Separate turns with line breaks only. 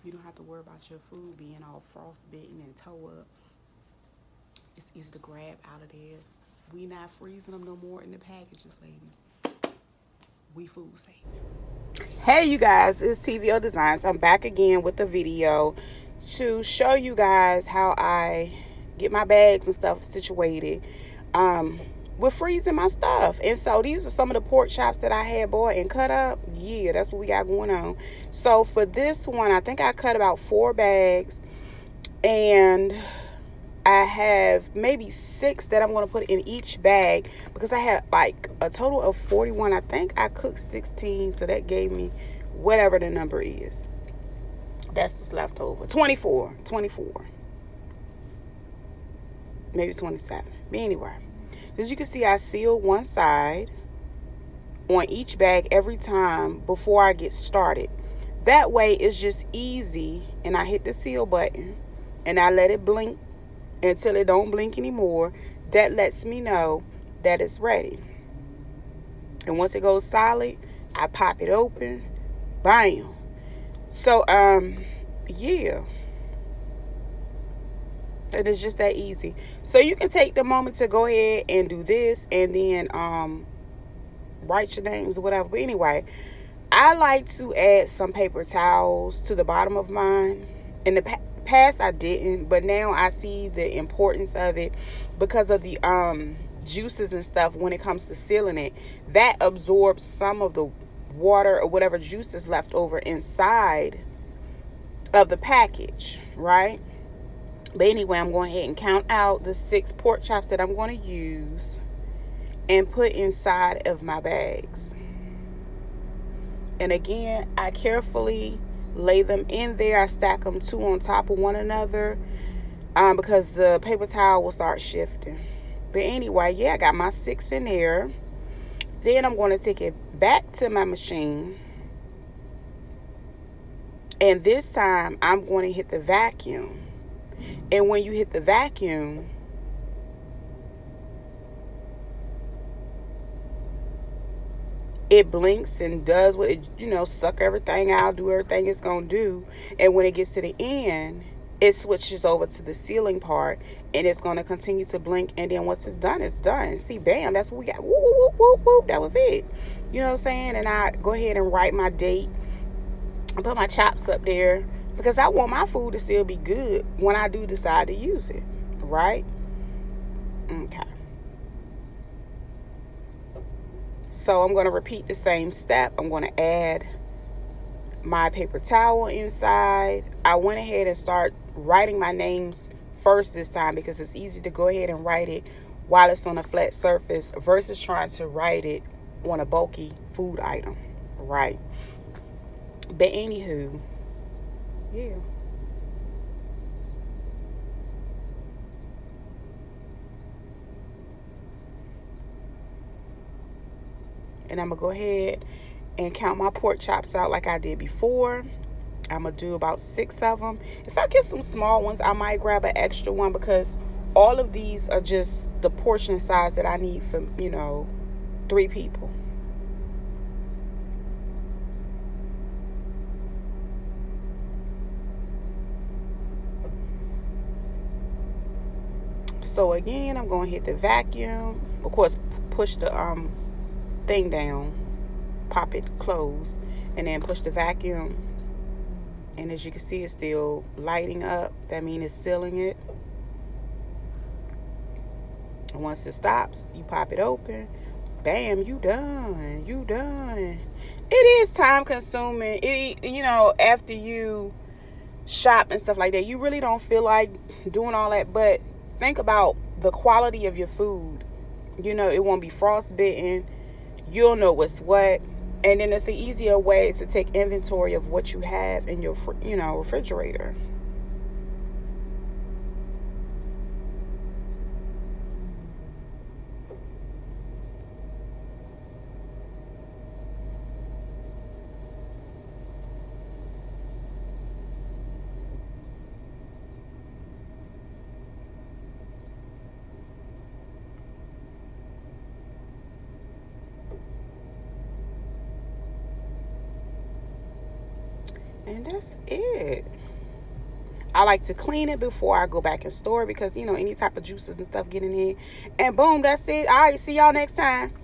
You don't have to worry about your food being all frostbitten and toe up. It's easy to grab out of there. We not freezing them no more in the packages, ladies. We food safe. Hey, you guys, it's TVO Designs. I'm back again with a video to show you guys how I get my bags and stuff situated with freezing my stuff. And so these are some of the pork chops that I had bought and cut up. Yeah, that's what we got going on. So for this one, I think I cut about 4 bags, and I have maybe 6 that I'm going to put in each bag because I had like a total of 41. I think I cooked 16, so that gave me whatever the number is. That's just left over. 24. Maybe 27. But anyway, as you can see, I seal one side on each bag every time before I get started. That way it's just easy, and I hit the seal button and I let it blink until it don't blink anymore. That lets me know that it's ready. And once it goes solid, I pop it open. Bam. So yeah, it is just that easy. So you can take the moment to go ahead and do this, and then write your names or whatever. But anyway, I like to add some paper towels to the bottom of mine. In the past I didn't, but now I see the importance of it because of the juices and stuff. When it comes to sealing it, that absorbs some of the water or whatever juice is left over inside of the package, right? But anyway, I'm going ahead and count out the 6 pork chops that I'm going to use and put inside of my bags. And again, I carefully lay them in there. I stack them 2 on top of one another because the paper towel will start shifting. But anyway, yeah, I got my 6 in there. Then I'm going to take it back to my machine. And this time I'm going to hit the vacuum. And when you hit the vacuum, it blinks and does what it, suck everything out, do everything it's going to do. And when it gets to the end, it switches over to the sealing part, and it's going to continue to blink. And then once it's done, it's done. See, bam, that's what we got. Whoop, whoop, whoop, whoop. That was it. You know what I'm saying? And I go ahead and write my date and put my chops up there because I want my food to still be good when I do decide to use it, right? Okay. So I'm going to repeat the same step. I'm going to add my paper towel inside. I went ahead and start writing my names first this time because it's easy to go ahead and write it while it's on a flat surface versus trying to write it on a bulky food item, right? But anywho, yeah. And I'm going to go ahead and count my pork chops out like I did before. I'm going to do about 6 of them. If I get some small ones, I might grab an extra one because all of these are just the portion size that I need for, 3 people. So again, I'm going to hit the vacuum. Of course, push the thing down, pop it closed, and then push the vacuum. And as you can see, it's still lighting up. That means it's sealing it. And once it stops, you pop it open. Bam, you done. It is time consuming. After you shop and stuff like that, you really don't feel like doing all that. But think about the quality of your food. It won't be frostbitten. You'll know what's what. And then it's an easier way to take inventory of what you have in your, refrigerator. And that's it. I like to clean it before I go back and store it because, any type of juices and stuff getting in. And boom, that's it. All right, see y'all next time.